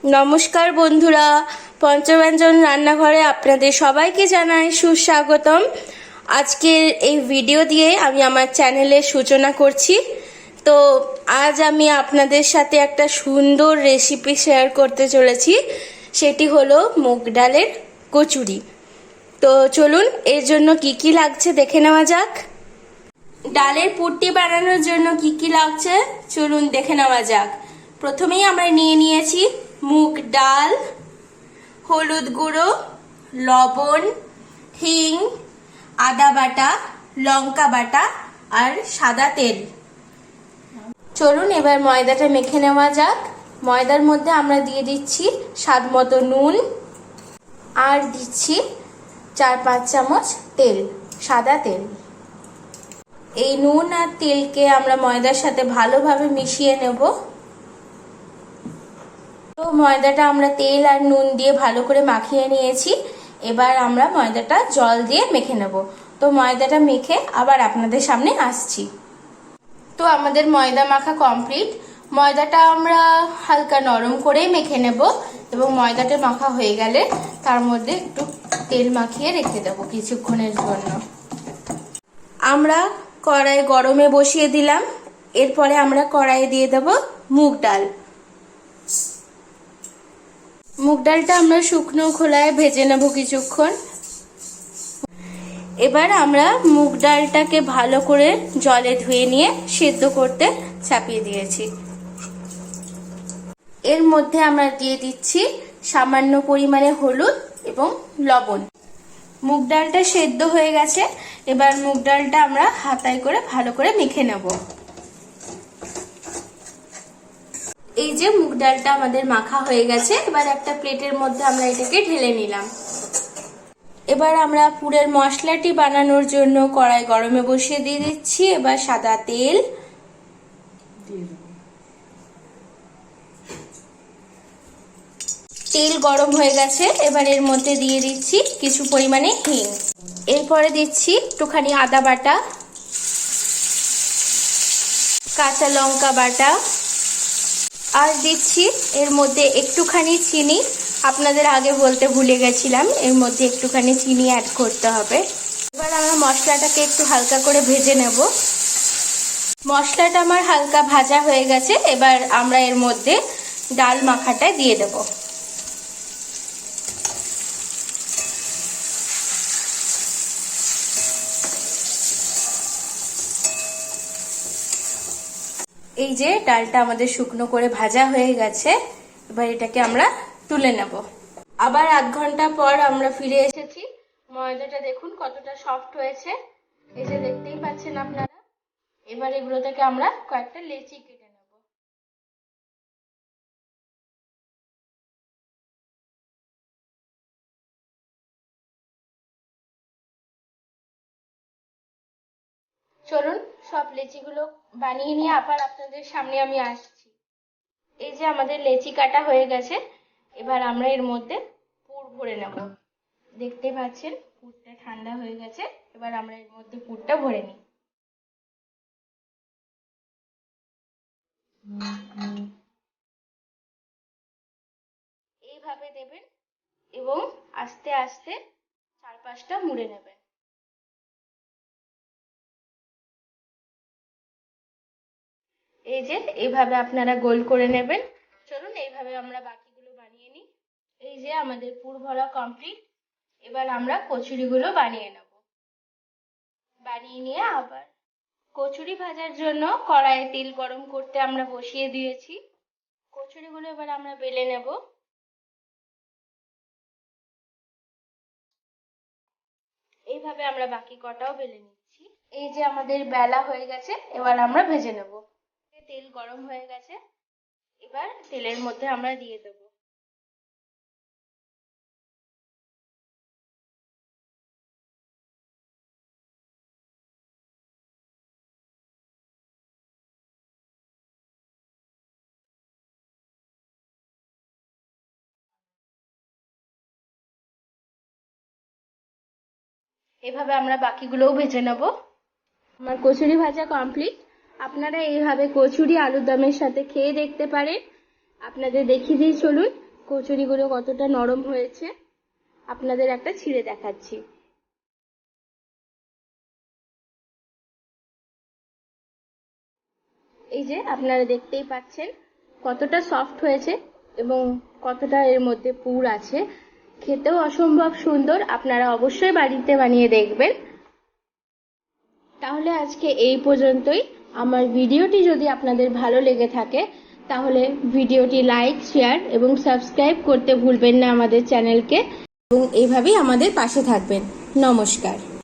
নমস্কার বন্ধুরা, পঞ্চব্যঞ্জন রান্নাঘরে আপনাদের সবাইকে জানাই সুস্বাগতম। আজকের এই ভিডিও দিয়ে আমি আমার চ্যানেলের সূচনা করছি। তো আজ আমি আপনাদের সাথে একটা সুন্দর রেসিপি শেয়ার করতে চলেছি, সেটি হলো মুগ ডালের কচুরি। তো চলুন এর জন্য কি কি লাগছে দেখে নেওয়া যাক। ডালের পুরটি বানানোর জন্য কি কি লাগছে চলুন দেখে নেওয়া যাক। প্রথমেই আমরা নিয়ে নিয়েছি মুগ ডাল, হলুদ গুঁড়ো, লবণ, হিং, আদা বাটা, লঙ্কা বাটা আর সাদা তেল। চলুন এবার ময়দাটা মেখে নেওয়া যাক। ময়দার মধ্যে আমরা দিয়ে দিচ্ছি স্বাদ মতো নুন আর দিচ্ছি 4-5 চামচ তেল, সাদা তেল। এই নুন আর তেলকে আমরা ময়দার সাথে ভালোভাবে মিশিয়ে নেব। তো ময়দাটা আমরা তেল আর নুন দিয়ে ভালো করে মাখিয়ে নিয়েছি। এবার আমরা ময়দাটা জল দিয়ে মেখে নেব। তো ময়দাটা মেখে আবার আপনাদের সামনে আসছি। তো আমাদের ময়দা মাখা কমপ্লিট। ময়দাটা আমরা হালকা নরম করেই মেখে নেব এবং ময়দাটা মাখা হয়ে গেলে তার মধ্যে একটু তেল মাখিয়ে রেখে দেব কিছুক্ষণের জন্য। আমরা কড়াই গরমে বসিয়ে দিলাম। এরপরে আমরা কড়াইয়ে দিয়ে দেব মুগ ডাল। মুগ ডালটা আমরা শুকনো খোলায় ভেজে নেব কিছুক্ষণ। এবার আমরা মুগ ডালটাকে ভালো করে জলে ধুয়ে নিয়ে সেদ্ধ করতে চাপিয়ে দিয়েছি। এর মধ্যে আমরা দিয়ে দিচ্ছি সামান্য পরিমাণে হলুদ এবং লবণ। মুগ ডালটা সেদ্ধ হয়ে গেছে। এবার মুগ ডালটা আমরা হাতায় করে ভালো করে মেখে নেব। এই যে মুগ ডালটা আমাদের মাখা হয়ে গেছে। এবার একটা প্লেটের মধ্যে আমরা এটাকে ঢেলে নিলাম। এবার আমরা পুরের মশলাটি বানানোর জন্য কড়াই গরমে বসিয়ে দিয়ে দিচ্ছি। এবার সাদা তেল, তেল গরম হয়ে গেছে। এবার এর মধ্যে দিয়ে দিচ্ছি কিছু পরিমাণে হিং। এরপরে দিচ্ছি একটুখানি আদা বাটা, কাঁচা লঙ্কা বাটা আর দিচ্ছি এর মধ্যে একটুখানি চিনি। আপনাদের আগে বলতে ভুলে গেছিলাম, এর মধ্যে একটুখানি চিনি অ্যাড করতে হবে। এবার আমরা মশলাটাকে একটু হালকা করে ভেজে নেব। মশলাটা আমার হালকা ভাজা হয়ে গেছে। এবার আমরা এর মধ্যে ডাল মাখাটা দিয়ে দেব। এই যে ডালটা আমাদের শুকনো করে ভাজা হয়ে গেছে। এবার এটাকে আমরা তুলে নেব। আবার আধ ঘন্টা পর আমরা ফিরে এসেছি। ময়দাটা দেখুন কতটা সফট হয়েছে, এই যে দেখতেই পাচ্ছেন আপনারা। এবার এগুলো থেকে আমরা কয়েকটা লেচি কেটে নেব। চলুন সব লেচিগুলো বানিয়ে নিয়ে আবার আপনাদের সামনে আমি আসছি। এই যে আমাদের লেচি কাটা হয়ে গেছে। এবার আমরা এর মধ্যে পুর ভরে নেব। দেখতে পাচ্ছেন পুরটা ঠান্ডা হয়ে গেছে। এবার আমরা এর মধ্যে পুরটা ভরে নিই। এইভাবে দেবেন এবং আস্তে আস্তে চারপাশটা মুড়ে নেবেন। এই যে এইভাবে আপনারা গোল করে নেবেন। চলুন এইভাবে আমরা বাকিগুলো বানিয়ে নিই। এই যে আমাদের পুর ভরা কমপ্লিট। এবার আমরা কচুরিগুলো বানিয়ে নেব। বানিয়ে নিয়ে আবার কচুরি ভাজার জন্য কড়াইয়ে তেল গরম করতে আমরা বসিয়ে দিয়েছি। কচুরিগুলো এবার আমরা বেলে নেব। এইভাবে আমরা বাকি কটাও বেলে নিচ্ছি। এই যে আমাদের বেলা হয়ে গেছে। এবার আমরা ভেজে নেব। তেল গরম হয়ে গেছে। এবার তেলের মধ্যে আমরা দিয়ে দেব। এভাবে আমরা বাকিগুলোও ভেজে নেব। আমার কচুরি ভাজা কমপ্লিট। আপনারা এইভাবে কচুরি আলুর দমের সাথে খেয়ে দেখতে পারেন। আপনাদের দেখিয়ে দিই চলুন। কচুরিগুলো কতটা নরম হয়েছে আপনাদের একটা ছিঁড়ে দেখাচ্ছি। এই যে আপনারা দেখতেই পাচ্ছেন কতটা সফট হয়েছে এবং কতটা এর মধ্যে পুর আছে। খেতেও অসম্ভব সুন্দর, আপনারা অবশ্যই বাড়িতে বানিয়ে দেখবেন। তাহলে আজকে এই পর্যন্তই। আমার ভিডিওটি যদি আপনাদের ভালো লেগে থাকে তাহলে ভিডিওটি লাইক, শেয়ার এবং সাবস্ক্রাইব করতে ভুলবেন না আমাদের চ্যানেলকে, এবং এইভাবেই আমাদের পাশে থাকবেন। নমস্কার।